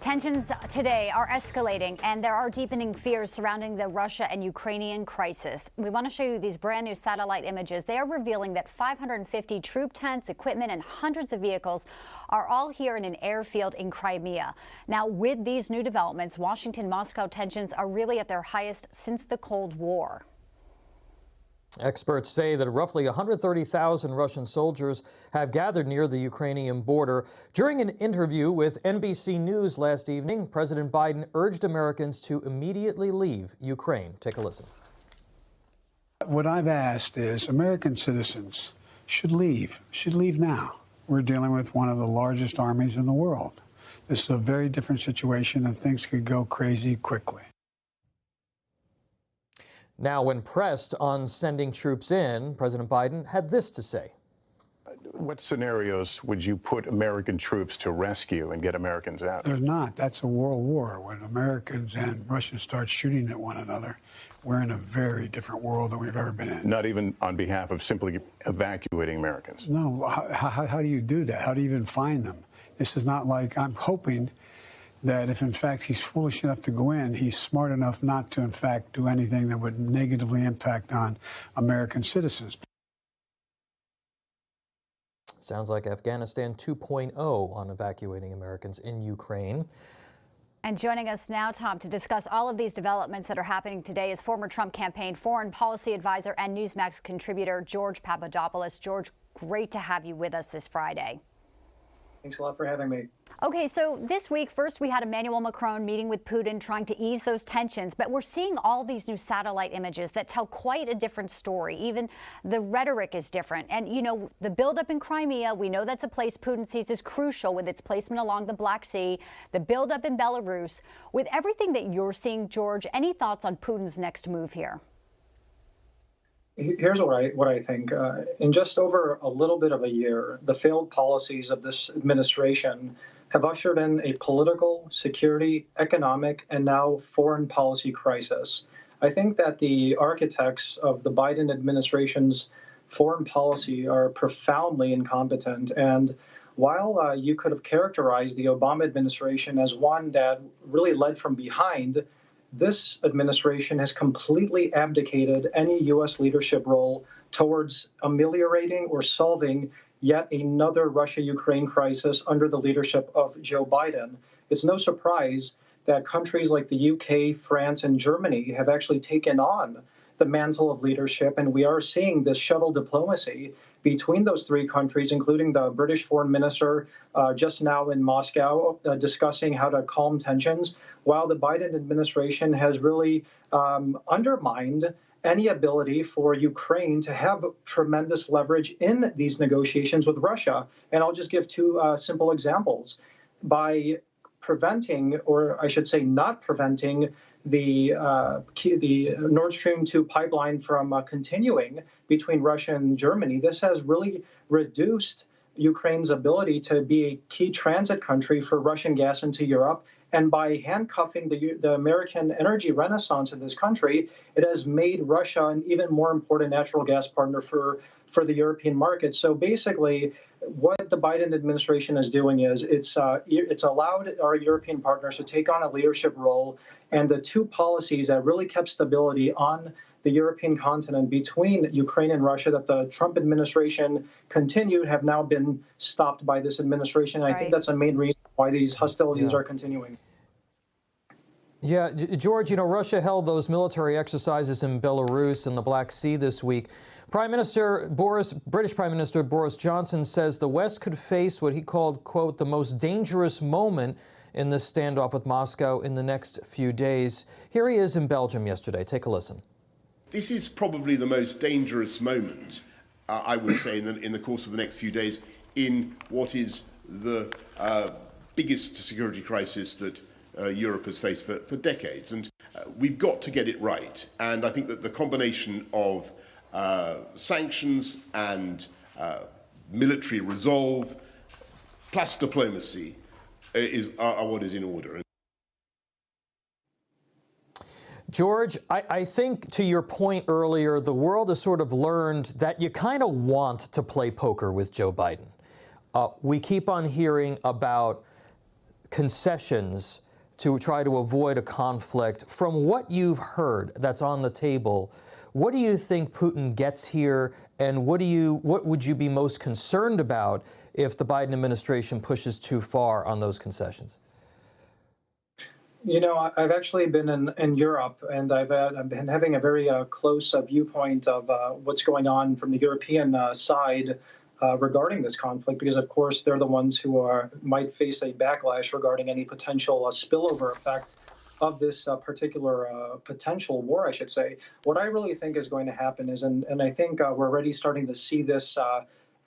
Tensions today are escalating, and there are deepening fears surrounding the Russia and Ukrainian crisis. We want to show you these brand new satellite images. They are revealing that 550 troop tents, equipment, and hundreds of vehicles are all here in an airfield in Crimea. Now, with these new developments, Washington-Moscow tensions are really at their highest since the Cold War. Experts say that roughly 130,000 Russian soldiers have gathered near the Ukrainian border. During an interview with NBC News last evening, President Biden urged Americans to immediately leave Ukraine. Take a listen. What I've asked is American citizens should leave now. We're dealing with one of the largest armies in the world. This is a very different situation, and things could go crazy quickly. Now, when pressed on sending troops in, President Biden had this to say. What scenarios would you put American troops to rescue and get Americans out? There's not. That's a world war. When Americans and Russians start shooting at one another, we're in a very different world than we've ever been in. Not even on behalf of simply evacuating Americans? No. How do you do that? How do you even find them? This is not like, I'm hoping that if, in fact, he's foolish enough to go in, he's smart enough not to, in fact, do anything that would negatively impact on American citizens. Sounds like Afghanistan 2.0 on evacuating Americans in Ukraine. And joining us now, Tom, to discuss all of these developments that are happening today is former Trump campaign foreign policy advisor and Newsmax contributor George Papadopoulos. George, great to have you with us this Friday. Thanks a lot for having me. Okay, so this week, first we had Emmanuel Macron meeting with Putin trying to ease those tensions, but we're seeing all these new satellite images that tell quite a different story. Even the rhetoric is different. And, you know, the buildup in Crimea, we know that's a place Putin sees as crucial with its placement along the Black Sea, the buildup in Belarus. With everything that you're seeing, George, any thoughts on Putin's next move here? Here's what I think. In just over a little bit of a year, the failed policies of this administration have ushered in a political, security, economic, and now foreign policy crisis. I think that the architects of the Biden administration's foreign policy are profoundly incompetent. And while you could have characterized the Obama administration as one that really led from behind, this administration has completely abdicated any U.S. leadership role towards ameliorating or solving yet another Russia-Ukraine crisis under the leadership of Joe Biden. It's no surprise that countries like the UK, France, and Germany have actually taken on the mantle of leadership, and we are seeing this shuttle diplomacy between those three countries, including the British foreign minister just now in Moscow discussing how to calm tensions, while the Biden administration has really undermined any ability for Ukraine to have tremendous leverage in these negotiations with Russia. And I'll just give two simple examples. By preventing, or I should say not preventing, the Nord Stream 2 pipeline from continuing between Russia and Germany, this has really reduced Ukraine's ability to be a key transit country for Russian gas into Europe. And by handcuffing the American energy renaissance in this country, it has made Russia an even more important natural gas partner for the European market. So basically, what the Biden administration is doing is it's allowed our European partners to take on a leadership role, and the two policies that really kept stability on the European continent between Ukraine and Russia that the Trump administration continued have now been stopped by this administration. And I think that's the main reason why these hostilities are continuing. Yeah, George, you know, Russia held those military exercises in Belarus and the Black Sea this week. British Prime Minister Boris Johnson says the West could face what he called, quote, the most dangerous moment in this standoff with Moscow in the next few days. Here he is in Belgium yesterday. Take a listen. This is probably the most dangerous moment, I would say, in the course of the next few days in what is the biggest security crisis that Europe has faced for decades. And we've got to get it right. And I think that the combination of sanctions and military resolve plus diplomacy are what is in order. George, I think to your point earlier, the world has sort of learned that you kind of want to play poker with Joe Biden. We keep on hearing about concessions to try to avoid a conflict. From what you've heard that's on the table, what do you think Putin gets here, and what would you be most concerned about if the Biden administration pushes too far on those concessions? You know, I've actually been in Europe, and I've been having a very close viewpoint of what's going on from the European side regarding this conflict, because of course they're the ones who might face a backlash regarding any potential spillover effect of this particular potential war, I should say. What I really think is going to happen is, and I think we're already starting to see this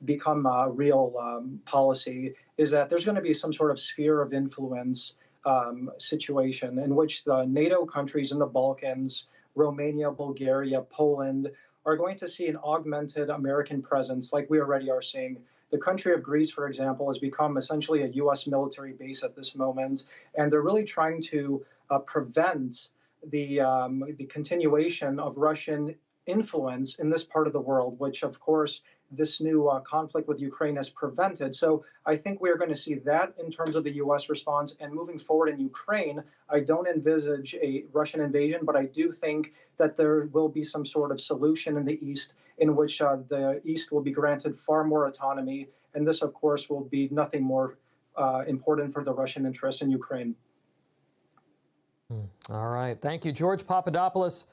become a real policy, is that there's going to be some sort of sphere of influence situation in which the NATO countries in the Balkans, Romania, Bulgaria, Poland, are going to see an augmented American presence like we already are seeing. The country of Greece, for example, has become essentially a U.S. military base at this moment, and they're really trying to prevent the continuation of Russian influence in this part of the world, which, of course, this new conflict with Ukraine has prevented. So I think we are going to see that in terms of the U.S. response. And moving forward in Ukraine, I don't envisage a Russian invasion, but I do think that there will be some sort of solution in the East in which the East will be granted far more autonomy. And this, of course, will be nothing more important for the Russian interest in Ukraine. All right. Thank you, George Papadopoulos.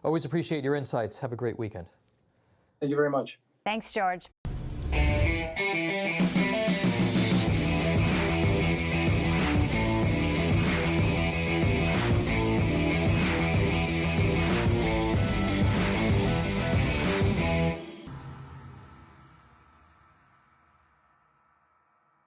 Always appreciate your insights. Have a great weekend. Thank you very much. Thanks, George.